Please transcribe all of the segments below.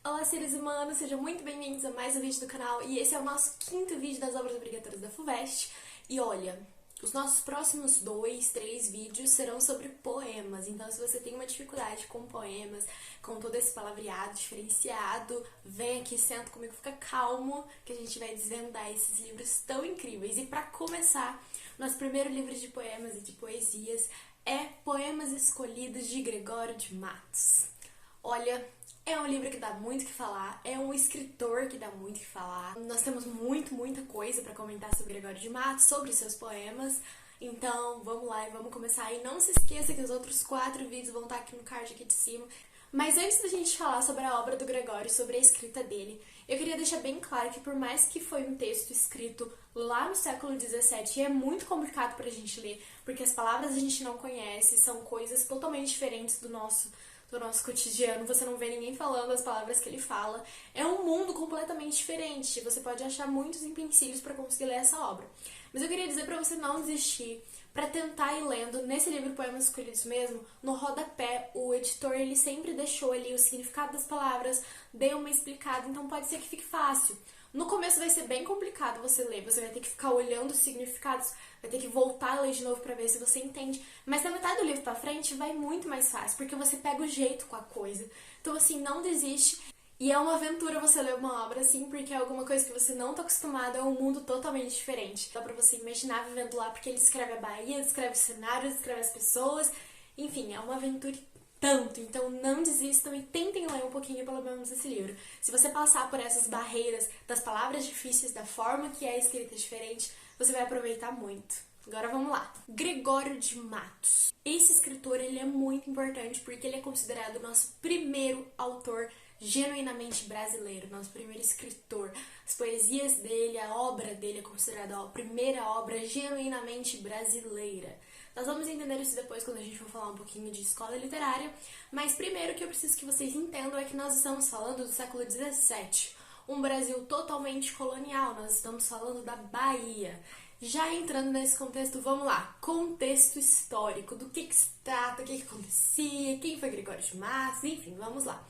Olá, seres humanos, sejam muito bem-vindos a mais um vídeo do canal e esse é o nosso quinto vídeo das obras obrigatórias da FUVEST. E olha, os nossos próximos 2, 3 vídeos serão sobre poemas, então se você tem uma dificuldade com poemas, com todo esse palavreado diferenciado, vem aqui, senta comigo, fica calmo, que a gente vai desvendar esses livros tão incríveis. E para começar, nosso primeiro livro de poemas e de poesias é Poemas Escolhidos de Gregório de Matos. Olha, é um livro que dá muito o que falar, é um escritor que dá muito o que falar. Nós temos muita coisa para comentar sobre Gregório de Matos, sobre seus poemas. Então, vamos lá e vamos começar. E não se esqueça que os outros 4 vídeos vão estar aqui no card aqui de cima. Mas antes da gente falar sobre a obra do Gregório, sobre a escrita dele, eu queria deixar bem claro que por mais que foi um texto escrito lá no século XVII, é muito complicado pra gente ler, porque as palavras a gente não conhece, são coisas totalmente diferentes do nosso cotidiano, você não vê ninguém falando as palavras que ele fala. É um mundo completamente diferente, você pode achar muitos empecilhos para conseguir ler essa obra. Mas eu queria dizer para você não desistir, para tentar ir lendo. Nesse livro Poemas Escolhidos mesmo, no rodapé, o editor ele sempre deixou ali o significado das palavras, deu uma explicada, então pode ser que fique fácil. No começo vai ser bem complicado você ler, você vai ter que ficar olhando os significados, vai ter que voltar a ler de novo pra ver se você entende. Mas da metade do livro pra frente vai muito mais fácil, porque você pega o jeito com a coisa. Então assim, não desiste. E é uma aventura você ler uma obra assim, porque é alguma coisa que você não tá acostumado, é um mundo totalmente diferente. Dá pra você imaginar vivendo lá, porque ele descreve a Bahia, descreve os cenários, descreve as pessoas. Enfim, é uma aventura tanto, então não desistam e tentem ler um pouquinho pelo menos esse livro. Se você passar por essas barreiras das palavras difíceis, da forma que é escrita diferente, você vai aproveitar muito. Agora vamos lá. Gregório de Matos. Esse escritor ele é muito importante porque ele é considerado o nosso primeiro autor genuinamente brasileiro, nosso primeiro escritor. As poesias dele, a obra dele é considerada a primeira obra genuinamente brasileira. Nós vamos entender isso depois quando a gente for falar um pouquinho de escola literária, mas primeiro o que eu preciso que vocês entendam é que nós estamos falando do século XVII, um Brasil totalmente colonial, nós estamos falando da Bahia. Já entrando nesse contexto, vamos lá, contexto histórico, do que se trata, o que acontecia, quem foi Gregório de Matos, enfim, vamos lá.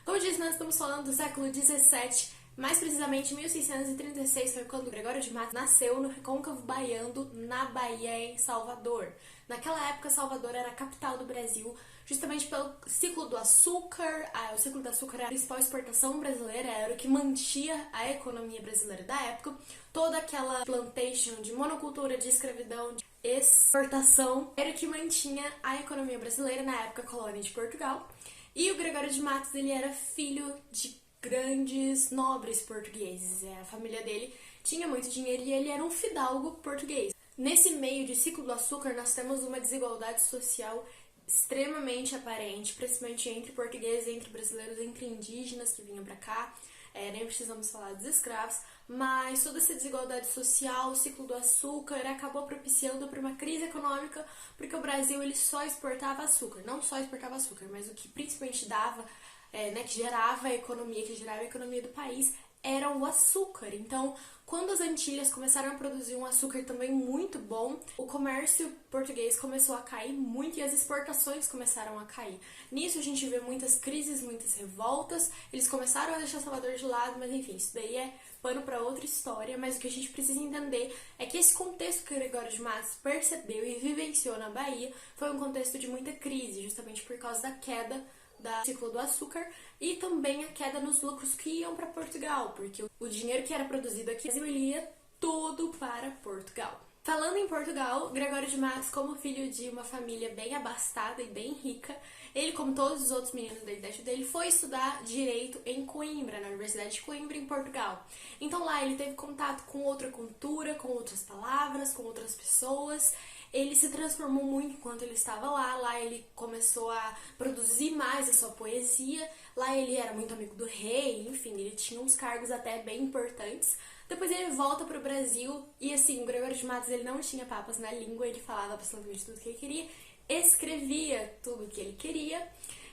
Como eu disse, nós estamos falando do século XVII, mais precisamente 1636 foi quando Gregório de Matos nasceu no Recôncavo Baiano, na Bahia, em Salvador. Naquela época, Salvador era a capital do Brasil, justamente pelo ciclo do açúcar. O ciclo do açúcar era a principal exportação brasileira, era o que mantinha a economia brasileira da época. Toda aquela plantation de monocultura, de escravidão, de exportação, era o que mantinha a economia brasileira na época colônia de Portugal. E o Gregório de Matos, ele era filho de grandes nobres portugueses. A família dele tinha muito dinheiro e ele era um fidalgo português. Nesse meio de ciclo do açúcar, nós temos uma desigualdade social extremamente aparente, principalmente entre portugueses, entre brasileiros, entre indígenas que vinham para cá. Nem precisamos falar dos escravos, mas toda essa desigualdade social, o ciclo do açúcar, acabou propiciando para uma crise econômica, porque o Brasil ele só exportava açúcar, não só exportava açúcar, mas o que principalmente dava, que gerava a economia do país, era o açúcar. Então, quando as Antilhas começaram a produzir um açúcar também muito bom, o comércio português começou a cair muito e as exportações começaram a cair. Nisso a gente vê muitas crises, muitas revoltas, eles começaram a deixar Salvador de lado, mas enfim, isso daí é pano para outra história, mas o que a gente precisa entender é que esse contexto que o Gregório de Matos percebeu e vivenciou na Bahia foi um contexto de muita crise, justamente por causa da queda do ciclo do açúcar e também a queda nos lucros que iam para Portugal, porque o dinheiro que era produzido aqui ele ia todo para Portugal. Falando em Portugal, Gregório de Matos, como filho de uma família bem abastada e bem rica, ele, como todos os outros meninos da idade dele, foi estudar Direito em Coimbra, na Universidade de Coimbra, em Portugal. Então lá ele teve contato com outra cultura, com outras palavras, com outras pessoas. Ele se transformou muito enquanto ele estava lá ele começou a produzir mais a sua poesia, lá ele era muito amigo do rei, enfim, ele tinha uns cargos até bem importantes. Depois ele volta pro Brasil e assim, o Gregório de Matos ele não tinha papas na língua, ele falava absolutamente tudo o que ele queria, escrevia tudo o que ele queria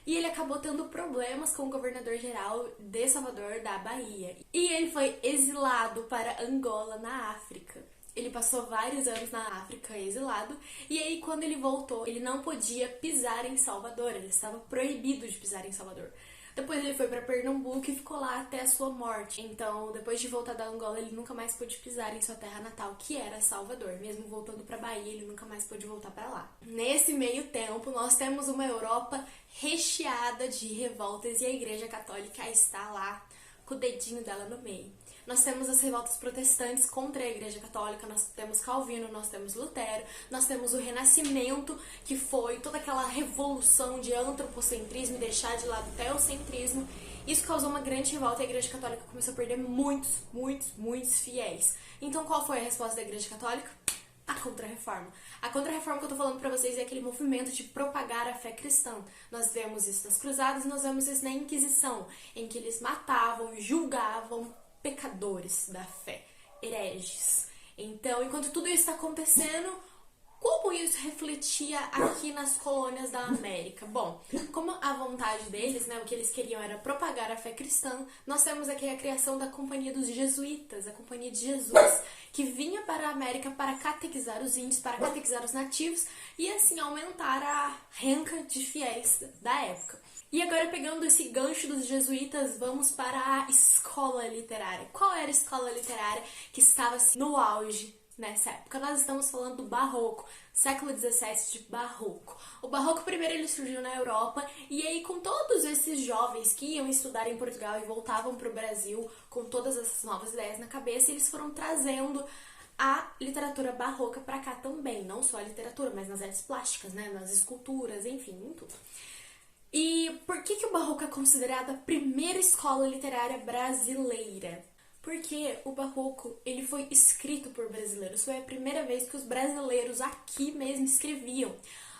e ele acabou tendo problemas com o governador-geral de Salvador, da Bahia. E ele foi exilado para Angola, na África. Ele passou vários anos na África exilado, e aí quando ele voltou, ele não podia pisar em Salvador, ele estava proibido de pisar em Salvador. Depois ele foi para Pernambuco e ficou lá até a sua morte. Então, depois de voltar da Angola, ele nunca mais pôde pisar em sua terra natal, que era Salvador. Mesmo voltando para Bahia, ele nunca mais pôde voltar para lá. Nesse meio tempo, nós temos uma Europa recheada de revoltas e a Igreja Católica está lá com o dedinho dela no meio. Nós temos as revoltas protestantes contra a Igreja Católica, nós temos Calvino, nós temos Lutero, nós temos o Renascimento, que foi toda aquela revolução de antropocentrismo e deixar de lado o teocentrismo. Isso causou uma grande revolta e a Igreja Católica começou a perder muitos fiéis. Então qual foi a resposta da Igreja Católica? A Contra-Reforma. A Contra-Reforma que eu tô falando pra vocês é aquele movimento de propagar a fé cristã. Nós vemos isso nas cruzadas, nós vemos isso na Inquisição, em que eles matavam e julgavam pecadores da fé, hereges. Então, enquanto tudo isso está acontecendo, como isso refletia aqui nas colônias da América? Bom, como a vontade deles, né, o que eles queriam era propagar a fé cristã, nós temos aqui a criação da Companhia dos Jesuítas, a Companhia de Jesus, que vinha para a América para catequizar os índios, para catequizar os nativos e assim aumentar a renca de fiéis da época. E agora, pegando esse gancho dos jesuítas, vamos para a escola literária. Qual era a escola literária que estava assim, no auge nessa época? Nós estamos falando do Barroco, século XVII de Barroco. O Barroco, primeiro, ele surgiu na Europa, e aí com todos esses jovens que iam estudar em Portugal e voltavam para o Brasil com todas essas novas ideias na cabeça, eles foram trazendo a literatura barroca para cá também. Não só a literatura, mas nas artes plásticas, né? Nas esculturas, enfim, em tudo. E por que o Barroco é considerada a primeira escola literária brasileira? Porque o Barroco, ele foi escrito por brasileiros. Foi a primeira vez que os brasileiros aqui mesmo escreviam.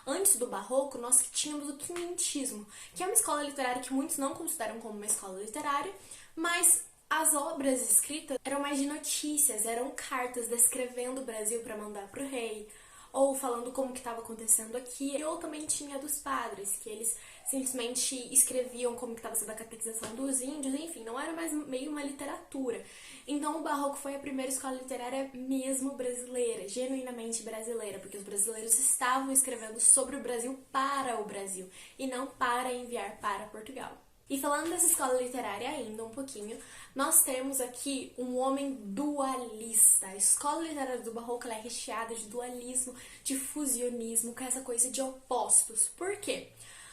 Antes do Barroco, nós tínhamos o Quinhentismo, que é uma escola literária que muitos não consideram como uma escola literária, mas as obras escritas eram mais de notícias, eram cartas descrevendo o Brasil para mandar para o rei, ou falando como que estava acontecendo aqui, ou também tinha dos padres, que eles simplesmente escreviam como que estava sendo a catequização dos índios, enfim, não era mais meio uma literatura. Então o Barroco foi a primeira escola literária mesmo brasileira, genuinamente brasileira, porque os brasileiros estavam escrevendo sobre o Brasil para o Brasil, e não para enviar para Portugal. E falando dessa escola literária ainda um pouquinho, nós temos aqui um homem dualista. A escola literária do Barroco é recheada de dualismo, de fusionismo, com essa coisa de opostos. Por quê?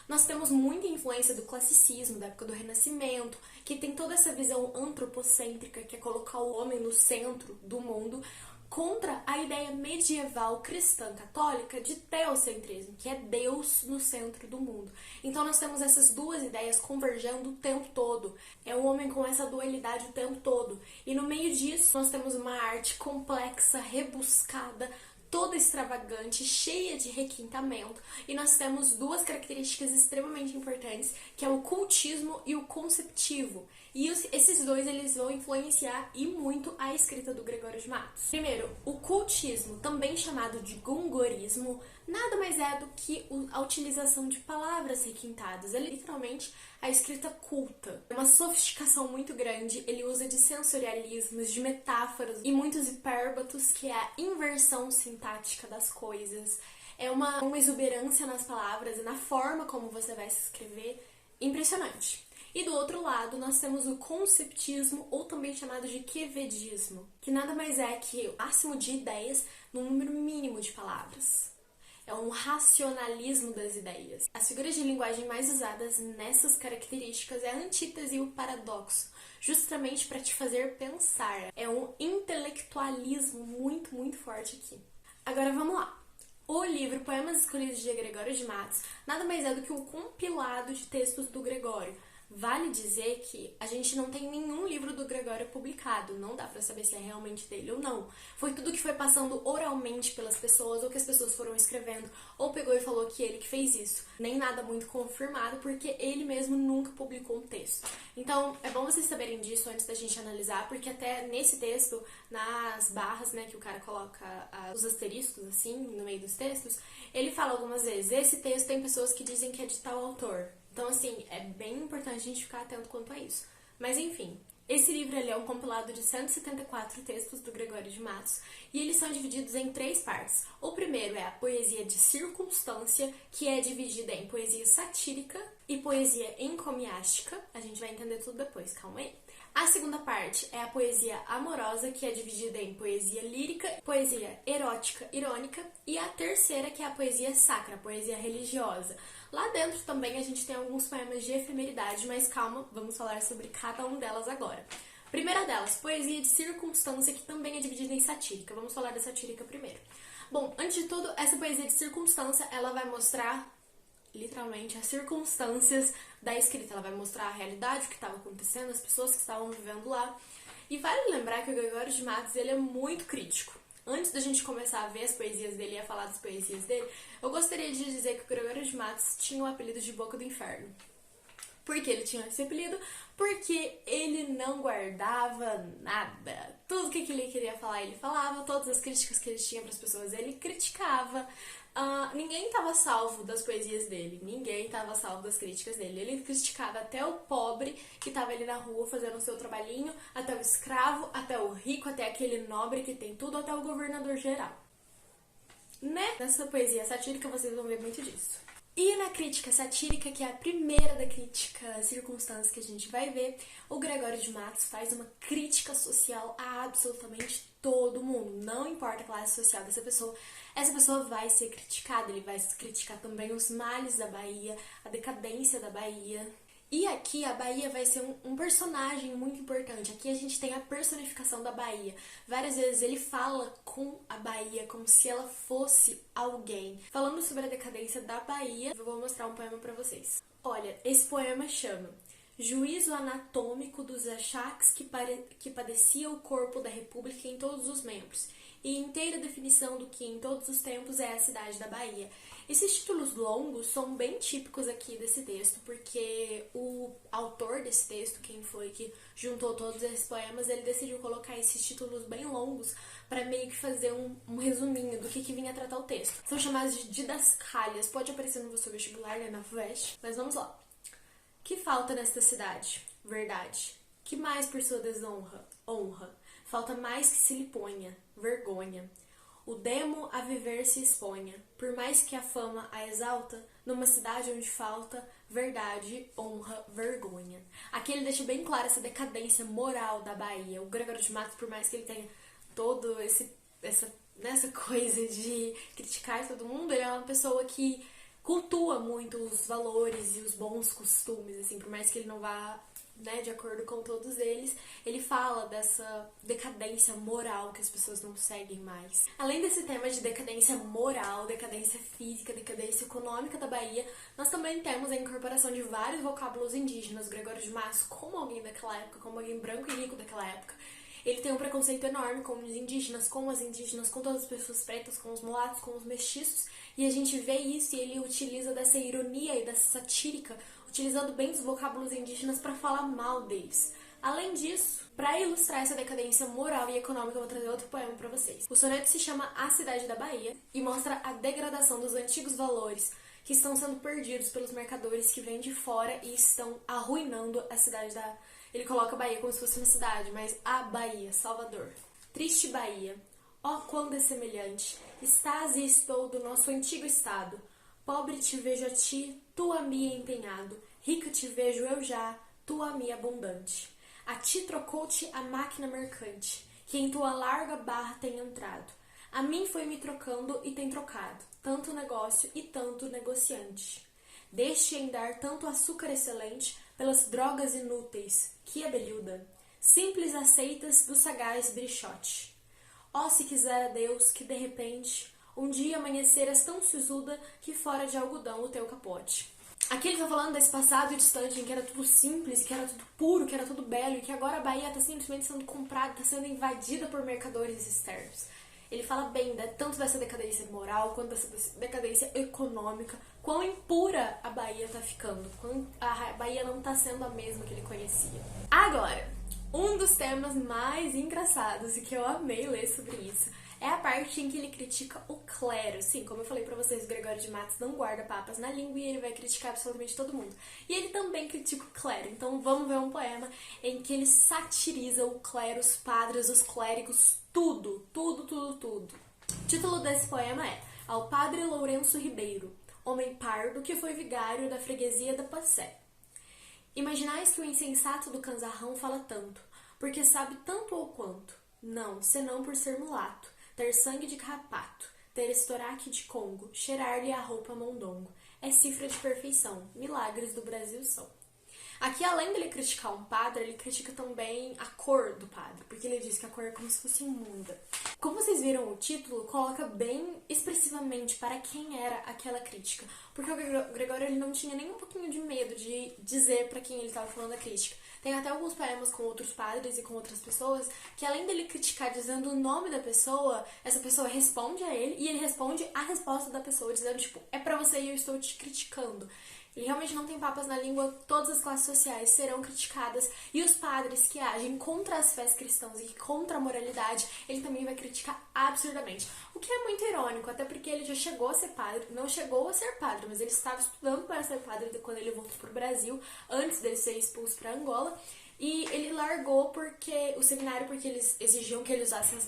Nós temos muita influência do classicismo, da época do Renascimento, que tem toda essa visão antropocêntrica, que é colocar o homem no centro do mundo, contra a ideia medieval cristã católica de teocentrismo, que é Deus no centro do mundo. Então nós temos essas duas ideias convergendo o tempo todo. É um homem com essa dualidade o tempo todo. E no meio disso nós temos uma arte complexa, rebuscada, toda extravagante, cheia de requintamento, e nós temos duas características extremamente importantes, que é o cultismo e o conceptivo. E esses dois eles vão influenciar e muito a escrita do Gregório de Matos. Primeiro, o cultismo, também chamado de gongorismo, nada mais é do que a utilização de palavras requintadas. É literalmente a escrita culta. É uma sofisticação muito grande, ele usa de sensorialismos, de metáforas e muitos hipérbatos, que é a inversão sintática das coisas. É uma exuberância nas palavras e na forma como você vai se escrever impressionante. E do outro lado, nós temos o conceptismo, ou também chamado de quevedismo, que nada mais é que o máximo de ideias num número mínimo de palavras. É um racionalismo das ideias. As figuras de linguagem mais usadas nessas características é a antítese e o paradoxo, justamente para te fazer pensar. É um intelectualismo muito forte aqui. Agora vamos lá. O livro Poemas Escolhidos de Gregório de Matos nada mais é do que um compilado de textos do Gregório. Vale dizer que a gente não tem nenhum livro do Gregório publicado, não dá pra saber se é realmente dele ou não. Foi tudo que foi passando oralmente pelas pessoas, ou que as pessoas foram escrevendo, ou pegou e falou que ele que fez isso. Nem nada muito confirmado, porque ele mesmo nunca publicou um texto. Então, é bom vocês saberem disso antes da gente analisar, porque até nesse texto, nas barras, né, que o cara coloca os asteriscos, assim, no meio dos textos, ele fala algumas vezes, esse texto tem pessoas que dizem que é de tal autor. Então, assim, é bem importante a gente ficar atento quanto a isso. Mas, enfim, Esse livro ele é um compilado de 174 textos do Gregório de Matos e eles são divididos em 3 partes. O primeiro é a poesia de circunstância, que é dividida em poesia satírica e poesia encomiástica. A gente vai entender tudo depois, calma aí. A segunda parte é a poesia amorosa, que é dividida em poesia lírica, poesia erótica, irônica, e a terceira, que é a poesia sacra, a poesia religiosa. Lá dentro também a gente tem alguns poemas de efemeridade, mas calma, vamos falar sobre cada um delas agora. Primeira delas, poesia de circunstância, que também é dividida em satírica. Vamos falar da satírica primeiro. Bom, antes de tudo, essa poesia de circunstância, ela vai mostrar literalmente as circunstâncias da escrita. Ela vai mostrar a realidade, o que estava acontecendo, as pessoas que estavam vivendo lá. E vale lembrar que o Gregório de Matos ele é muito crítico. Antes da gente começar a ver as poesias dele e a falar das poesias dele, eu gostaria de dizer que o Gregório de Matos tinha o apelido de Boca do Inferno. Por que ele tinha esse apelido? Porque ele não guardava nada. Tudo que ele queria falar, ele falava. Todas as críticas que ele tinha para as pessoas, ele criticava. Ninguém estava salvo das poesias dele. Ninguém estava salvo das críticas dele. Ele criticava até o pobre que estava ali na rua fazendo o seu trabalhinho, até o escravo, até o rico, até aquele nobre que tem tudo, até o governador geral. Né? Nessa poesia satírica vocês vão ver muito disso. E na crítica satírica, que é a primeira da crítica circunstância que a gente vai ver, o Gregório de Matos faz uma crítica social a absolutamente todo mundo. Não importa a classe social dessa pessoa, essa pessoa vai ser criticada. Ele vai criticar também os males da Bahia, a decadência da Bahia. E aqui a Bahia vai ser um personagem muito importante. Aqui a gente tem a personificação da Bahia. Várias vezes ele fala com a Bahia como se ela fosse alguém. Falando sobre a decadência da Bahia, eu vou mostrar um poema pra vocês. Olha, esse poema chama Juízo Anatômico dos Achaques que padecia o corpo da República em todos os membros, e inteira definição do que em todos os tempos é a cidade da Bahia. Esses títulos longos são bem típicos aqui desse texto, porque o autor desse texto, quem foi que juntou todos esses poemas, ele decidiu colocar esses títulos bem longos para meio que fazer um resuminho do que vinha tratar o texto. São chamados de didascálias, pode aparecer no seu vestibular, né, na FUVEST, mas vamos lá. Que falta nesta cidade? Verdade. Que mais por sua desonra? Honra. Falta mais que se lhe ponha. Vergonha. O demo a viver se exponha. Por mais que a fama a exalta, numa cidade onde falta verdade, honra, vergonha. Aqui ele deixa bem clara essa decadência moral da Bahia. O Gregório de Matos, por mais que ele tenha todo essa coisa de criticar todo mundo, ele é uma pessoa que cultua muito os valores e os bons costumes, assim, por mais que ele não vá, né, de acordo com todos eles, ele fala dessa decadência moral que as pessoas não seguem mais. Além desse tema de decadência moral, decadência física, decadência econômica da Bahia, nós também temos a incorporação de vários vocábulos indígenas. Gregório de Matos, como alguém daquela época, como alguém branco e rico daquela época, ele tem um preconceito enorme com os indígenas, com as indígenas, com todas as pessoas pretas, com os mulatos, com os mestiços, e a gente vê isso e ele utiliza dessa ironia e dessa satírica, utilizando bem os vocábulos indígenas para falar mal deles. Além disso, para ilustrar essa decadência moral e econômica, eu vou trazer outro poema para vocês. O soneto se chama A Cidade da Bahia e mostra a degradação dos antigos valores que estão sendo perdidos pelos mercadores que vêm de fora e estão arruinando a cidade da... Ele coloca a Bahia como se fosse uma cidade, mas a Bahia, Salvador. Triste Bahia, ó quão dessemelhante, estás e estou do nosso antigo estado. Pobre te vejo a ti, tu a mim empenhado, rica te vejo eu já, tu a mim abundante. A ti trocou-te a máquina mercante, que em tua larga barra tem entrado. A mim foi me trocando e tem trocado, tanto negócio e tanto negociante. Deixe em dar tanto açúcar excelente pelas drogas inúteis, que abelhuda, simples aceitas do sagaz brichote. Ó, se quisera Deus que de repente um dia amanheceras tão sisuda que fora de algodão o teu capote. Aqui ele tá falando desse passado distante em que era tudo simples, que era tudo puro, que era tudo belo, e que agora a Bahia tá simplesmente sendo comprada, tá sendo invadida por mercadores externos. Ele fala bem tanto dessa decadência moral quanto dessa decadência econômica, quão impura a Bahia tá ficando, quão a Bahia não tá sendo a mesma que ele conhecia. Agora, um dos temas mais engraçados e que eu amei ler sobre isso é a parte em que ele critica o clero. Sim, como eu falei pra vocês, o Gregório de Matos não guarda papas na língua e ele vai criticar absolutamente todo mundo. E ele também critica o clero, então vamos ver um poema em que ele satiriza o clero, os padres, os clérigos, tudo, tudo, tudo, tudo. O título desse poema é Ao Padre Lourenço Ribeiro, homem pardo que foi vigário da freguesia da Passé. Imaginais que o insensato do Canzarrão fala tanto, porque sabe tanto ou quanto. Não, senão por ser mulato, ter sangue de carrapato, ter estoraque de Congo, cheirar-lhe a roupa mondongo. É cifra de perfeição, milagres do Brasil são. Aqui, além dele criticar um padre, ele critica também a cor do padre, porque ele diz que a cor é como se fosse imunda. Como vocês viram, o título coloca bem expressivamente para quem era aquela crítica, porque o Gregório ele não tinha nem um pouquinho de medo de dizer para quem ele estava falando a crítica. Tem até alguns poemas com outros padres e com outras pessoas que, além dele criticar dizendo o nome da pessoa, essa pessoa responde a ele e ele responde a resposta da pessoa, dizendo, tipo, é pra você e eu estou te criticando. Ele realmente não tem papas na língua, todas as classes sociais serão criticadas e os padres que agem contra as fés cristãs e contra a moralidade, ele também vai criticar absurdamente. O que é muito irônico, até porque ele já chegou a ser padre, não chegou a ser padre, mas ele estava estudando para ser padre quando ele voltou para o Brasil, antes dele ser expulso para Angola. E ele largou o seminário porque eles exigiam que ele usasse as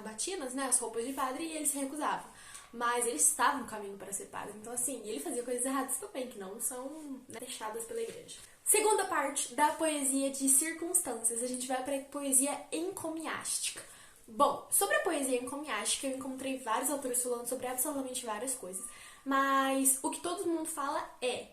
batinas, né, as roupas de padre, e ele se recusava. Mas ele estava no caminho para ser padre. Então, assim, ele fazia coisas erradas também, que não são, né, deixadas pela igreja. Segunda parte da poesia de circunstâncias. A gente vai para a poesia encomiástica. Bom, sobre a poesia encomiástica, eu encontrei vários autores falando sobre absolutamente várias coisas. Mas o que todo mundo fala é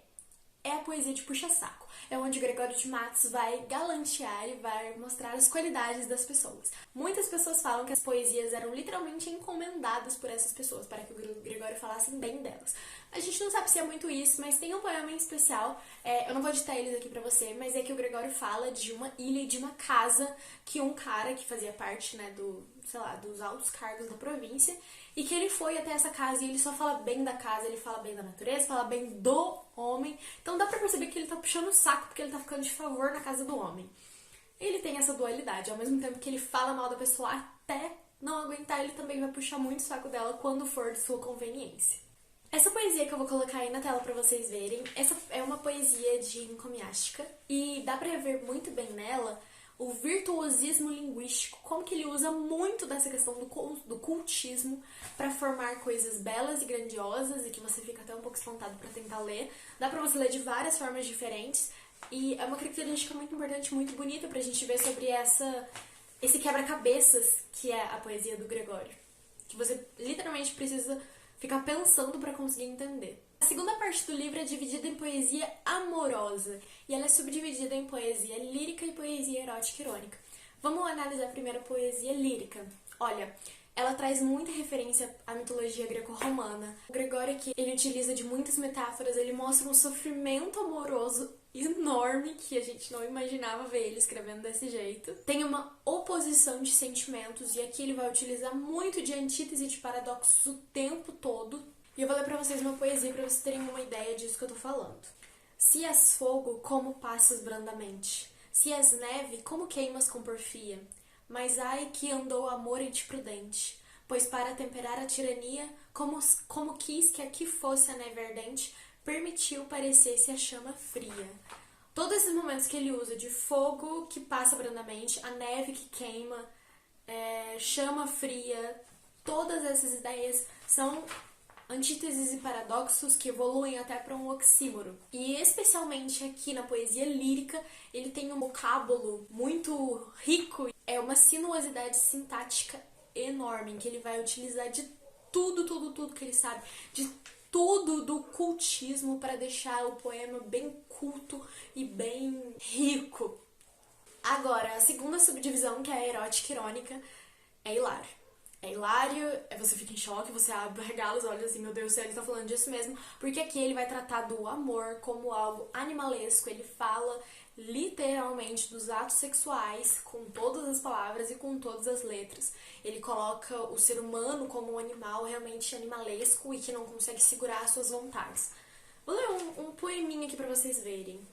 a poesia de puxa-saco. É onde o Gregório de Matos vai galantear e vai mostrar as qualidades das pessoas. Muitas pessoas falam que as poesias eram literalmente encomendadas por essas pessoas, para que o Gregório falasse bem delas. A gente não sabe se é muito isso, mas tem um poema em especial, eu não vou ditar eles aqui pra você, mas é que o Gregório fala de uma ilha e de uma casa que um cara que fazia parte, né, dos altos cargos da província, e que ele foi até essa casa e ele só fala bem da casa, ele fala bem da natureza, fala bem do homem. Então dá pra perceber que ele tá puxando o saco porque ele tá ficando de favor na casa do homem. Ele tem essa dualidade, ao mesmo tempo que ele fala mal da pessoa até não aguentar, ele também vai puxar muito o saco dela quando for de sua conveniência. Essa poesia que eu vou colocar aí na tela pra vocês verem, essa é uma poesia de encomiástica e dá pra ver muito bem nela o virtuosismo linguístico, como que ele usa muito dessa questão do cultismo para formar coisas belas e grandiosas e que você fica até um pouco espantado para tentar ler. Dá para você ler de várias formas diferentes e é uma característica muito importante, muito bonita pra gente ver sobre esse quebra-cabeças que é a poesia do Gregório, que você literalmente precisa ficar pensando para conseguir entender. A segunda parte do livro é dividida em poesia amorosa e ela é subdividida em poesia lírica e poesia erótica irônica. Vamos analisar primeiro a poesia lírica. Olha, ela traz muita referência à mitologia greco-romana. O Gregório aqui, ele utiliza de muitas metáforas, ele mostra um sofrimento amoroso enorme que a gente não imaginava ver ele escrevendo desse jeito. Tem uma oposição de sentimentos e aqui ele vai utilizar muito de antítese e de paradoxos o tempo todo. E eu vou ler pra vocês uma poesia pra vocês terem uma ideia disso que eu tô falando. Se és fogo, como passas brandamente? Se és neve, como queimas com porfia? Mas ai que andou amor em ti prudente, pois para temperar a tirania, como quis que aqui fosse a neve ardente, permitiu parecesse a chama fria. Todos esses momentos que ele usa de fogo que passa brandamente, a neve que queima, chama fria, todas essas ideias são antíteses e paradoxos que evoluem até para um oxímoro. E especialmente aqui na poesia lírica, ele tem um vocábulo muito rico, é uma sinuosidade sintática enorme, em que ele vai utilizar de tudo que ele sabe, de tudo do cultismo para deixar o poema bem culto e bem rico. Agora, a segunda subdivisão, que é a erótica irônica, é hilário. É hilário, você fica em choque, você regala os olhos assim, meu Deus do céu, ele tá falando disso mesmo, porque aqui ele vai tratar do amor como algo animalesco, ele fala literalmente dos atos sexuais com todas as palavras e com todas as letras. Ele coloca o ser humano como um animal realmente animalesco e que não consegue segurar as suas vontades. Vou ler um poeminha aqui pra vocês verem.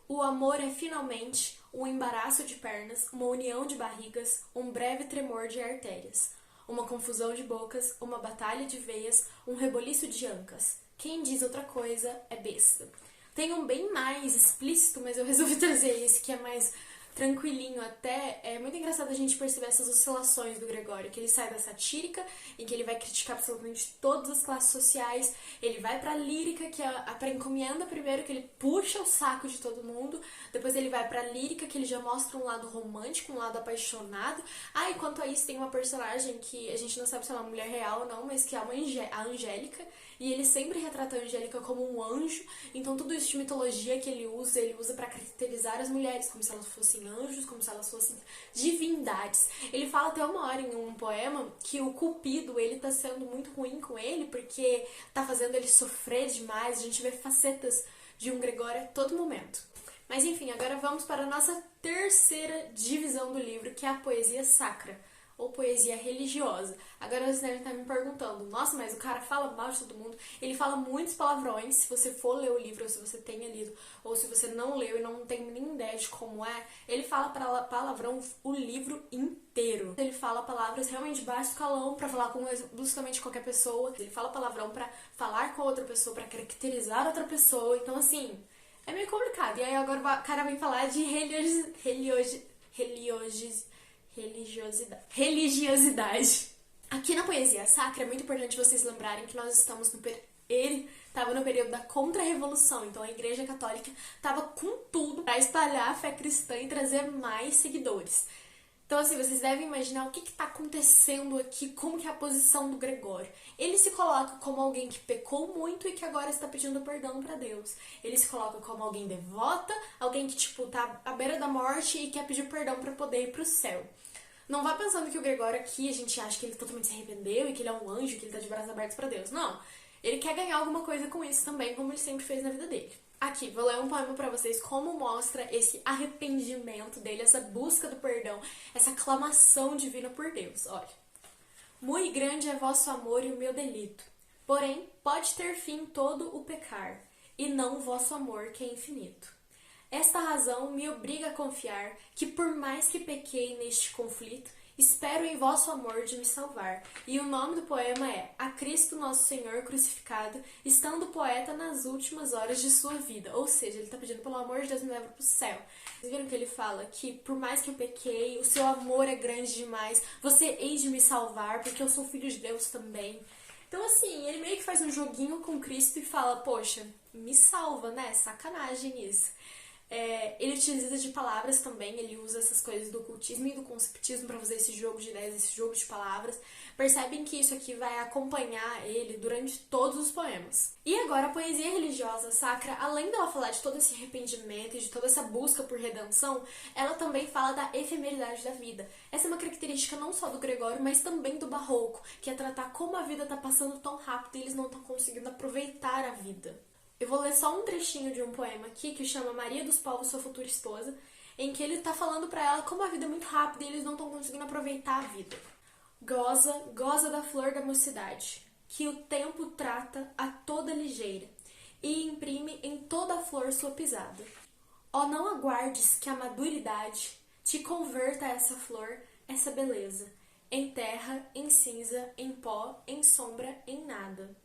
O amor é finalmente um embaraço de pernas, uma união de barrigas, um breve tremor de artérias. uma confusão de bocas, uma batalha de veias, um reboliço de ancas. Quem diz outra coisa é besta. Tem um bem mais explícito, mas eu resolvi trazer esse que é mais tranquilinho até. É muito engraçado a gente perceber essas oscilações do Gregório, que ele sai da satírica, em que ele vai criticar absolutamente todas as classes sociais, ele vai pra lírica, que é pra encomienda primeiro, que ele puxa o saco de todo mundo, depois ele vai pra lírica, que ele já mostra um lado romântico, um lado apaixonado. E quanto a isso, tem uma personagem que a gente não sabe se é uma mulher real ou não, mas que é a Angélica, e ele sempre retrata a Angélica como um anjo, então tudo isso de mitologia que ele usa pra caracterizar as mulheres, como se elas fossem anjos, como se elas fossem divindades. Ele fala até uma hora em um poema que o Cupido, ele tá sendo muito ruim com ele, porque tá fazendo ele sofrer demais, a gente vê facetas de um Gregório a todo momento. Mas enfim, agora vamos para a nossa terceira divisão do livro, que é a poesia sacra, ou poesia religiosa. Agora vocês devem estar me perguntando, nossa, mas o cara fala mal de todo mundo. Ele fala muitos palavrões, se você for ler o livro, ou se você tenha lido, ou se você não leu e não tem nem ideia de como é, ele fala palavrão o livro inteiro. Ele fala palavras realmente de baixo escalão pra falar com basicamente qualquer pessoa. Ele fala palavrão pra falar com outra pessoa, pra caracterizar outra pessoa. Então, assim, é meio complicado. E aí agora o cara vem falar de religiosidade. Aqui na poesia sacra é muito importante vocês lembrarem que nós estamos ele estava no período da Contra-Revolução, então a Igreja Católica estava com tudo para espalhar a fé cristã e trazer mais seguidores. Então, assim, vocês devem imaginar o que está acontecendo aqui, como que é a posição do Gregório. Ele se coloca como alguém que pecou muito e que agora está pedindo perdão para Deus. Ele se coloca como alguém devota, alguém que, tipo, tá à beira da morte e quer pedir perdão para poder ir pro céu. Não vá pensando que o Gregório aqui, a gente acha que ele totalmente se arrependeu e que ele é um anjo, que ele tá de braços abertos para Deus. Não. Ele quer ganhar alguma coisa com isso também, como ele sempre fez na vida dele. Aqui, vou ler um poema pra vocês como mostra esse arrependimento dele, essa busca do perdão, essa clamação divina por Deus. Olha. Muito grande é vosso amor e o meu delito, porém pode ter fim todo o pecar, e não o vosso amor que é infinito. Esta razão me obriga a confiar que por mais que pequei neste conflito, espero em vosso amor de me salvar. E o nome do poema é A Cristo Nosso Senhor Crucificado, estando o poeta nas últimas horas de sua vida. Ou seja, ele está pedindo, pelo amor de Deus, me leva para o céu. Vocês viram que ele fala que por mais que eu pequei, o seu amor é grande demais, você hei de me salvar, porque eu sou filho de Deus também. Então, assim, ele meio que faz um joguinho com Cristo e fala, poxa, me salva, né? Sacanagem isso. Ele utiliza de palavras também, ele usa essas coisas do ocultismo e do conceptismo para fazer esse jogo de ideias, esse jogo de palavras. Percebem que isso aqui vai acompanhar ele durante todos os poemas. E agora, a poesia religiosa sacra, além dela falar de todo esse arrependimento e de toda essa busca por redenção, ela também fala da efemeridade da vida. Essa é uma característica não só do Gregório, mas também do Barroco, que é tratar como a vida está passando tão rápido e eles não estão conseguindo aproveitar a vida. Eu vou ler só um trechinho de um poema aqui que chama Maria dos Povos, Sua Futura Esposa, em que ele tá falando pra ela como a vida é muito rápida e eles não estão conseguindo aproveitar a vida. Goza, goza da flor da mocidade, que o tempo trata a toda ligeira e imprime em toda a flor sua pisada. Ó, não aguardes que a maduridade te converta essa flor, essa beleza, em terra, em cinza, em pó, em sombra, em nada.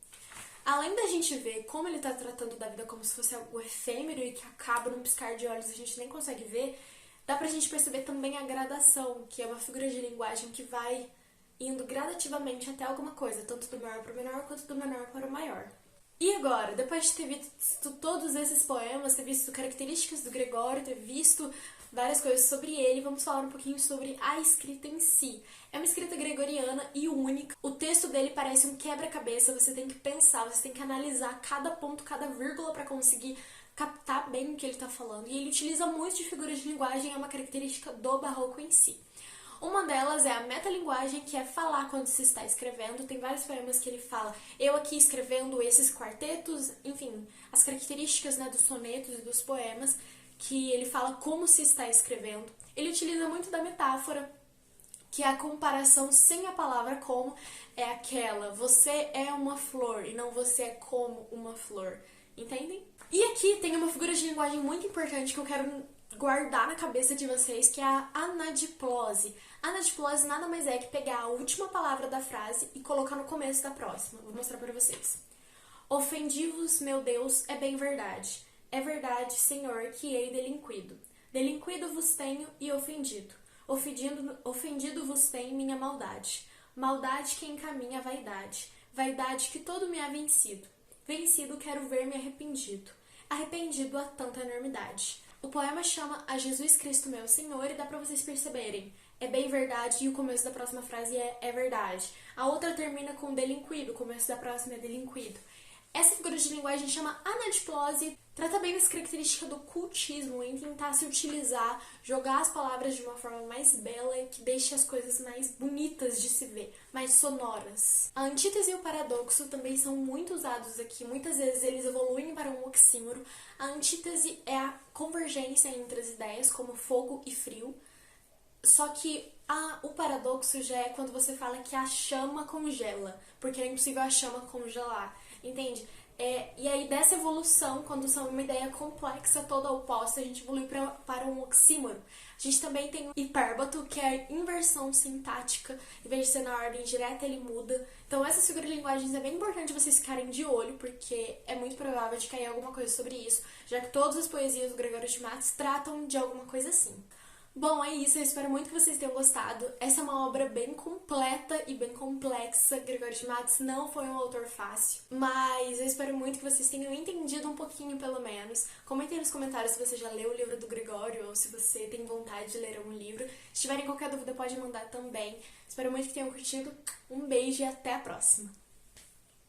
Além da gente ver como ele tá tratando da vida como se fosse algo efêmero e que acaba num piscar de olhos e a gente nem consegue ver, dá pra gente perceber também a gradação, que é uma figura de linguagem que vai indo gradativamente até alguma coisa, tanto do maior para o menor quanto do menor para o maior. E agora, depois de ter visto todos esses poemas, ter visto características do Gregório, ter visto várias coisas sobre ele, vamos falar um pouquinho sobre a escrita em si. É uma escrita gregoriana e única. O texto dele parece um quebra-cabeça, você tem que pensar, você tem que analisar cada ponto, cada vírgula para conseguir captar bem o que ele está falando. E ele utiliza muito de figuras de linguagem, é uma característica do barroco em si. Uma delas é a metalinguagem, que é falar quando se está escrevendo. Tem vários poemas que ele fala, eu aqui escrevendo esses quartetos, enfim, as características, né, dos sonetos e dos poemas, que ele fala como se está escrevendo. Ele utiliza muito da metáfora, que é a comparação sem a palavra como, é aquela, você é uma flor e não você é como uma flor, entendem? E aqui tem uma figura de linguagem muito importante que eu quero guardar na cabeça de vocês, que é a anadiplose. Anadiplose nada mais é que pegar a última palavra da frase e colocar no começo da próxima. Vou mostrar pra vocês. Ofendi-vos, meu Deus, é bem verdade. É verdade, Senhor, que hei delinquido. Delinquido vos tenho e ofendido. Ofendido vos tem minha maldade. Maldade que encaminha a vaidade. Vaidade que todo me há vencido. Vencido quero ver-me arrependido. Arrependido a tanta enormidade. O poema chama A Jesus Cristo Meu Senhor e dá pra vocês perceberem. É bem verdade e o começo da próxima frase é verdade. A outra termina com delinquido, o começo da próxima é delinquido. Essa figura de linguagem chama anadiplose, trata bem dessa característica do cultismo em tentar se utilizar, jogar as palavras de uma forma mais bela e que deixe as coisas mais bonitas de se ver, mais sonoras. A antítese e o paradoxo também são muito usados aqui, muitas vezes eles evoluem para um oxímoro. A antítese é a convergência entre as ideias, como fogo e frio, só que o paradoxo já é quando você fala que a chama congela, porque é impossível a chama congelar, entende? E aí dessa evolução, quando são uma ideia complexa, toda oposta, a gente evolui para um oxímoro. A gente também tem o hipérbato, que é a inversão sintática, em vez de ser na ordem direta, ele muda. Então essas figuras de linguagens é bem importante vocês ficarem de olho, porque é muito provável de cair alguma coisa sobre isso, já que todas as poesias do Gregório de Matos tratam de alguma coisa assim. Bom, é isso, eu espero muito que vocês tenham gostado. Essa é uma obra bem completa e bem complexa. Gregório de Matos não foi um autor fácil, mas eu espero muito que vocês tenham entendido um pouquinho, pelo menos. Comentem nos comentários se você já leu o livro do Gregório ou se você tem vontade de ler algum livro. Se tiverem qualquer dúvida, pode mandar também. Espero muito que tenham curtido. Um beijo e até a próxima!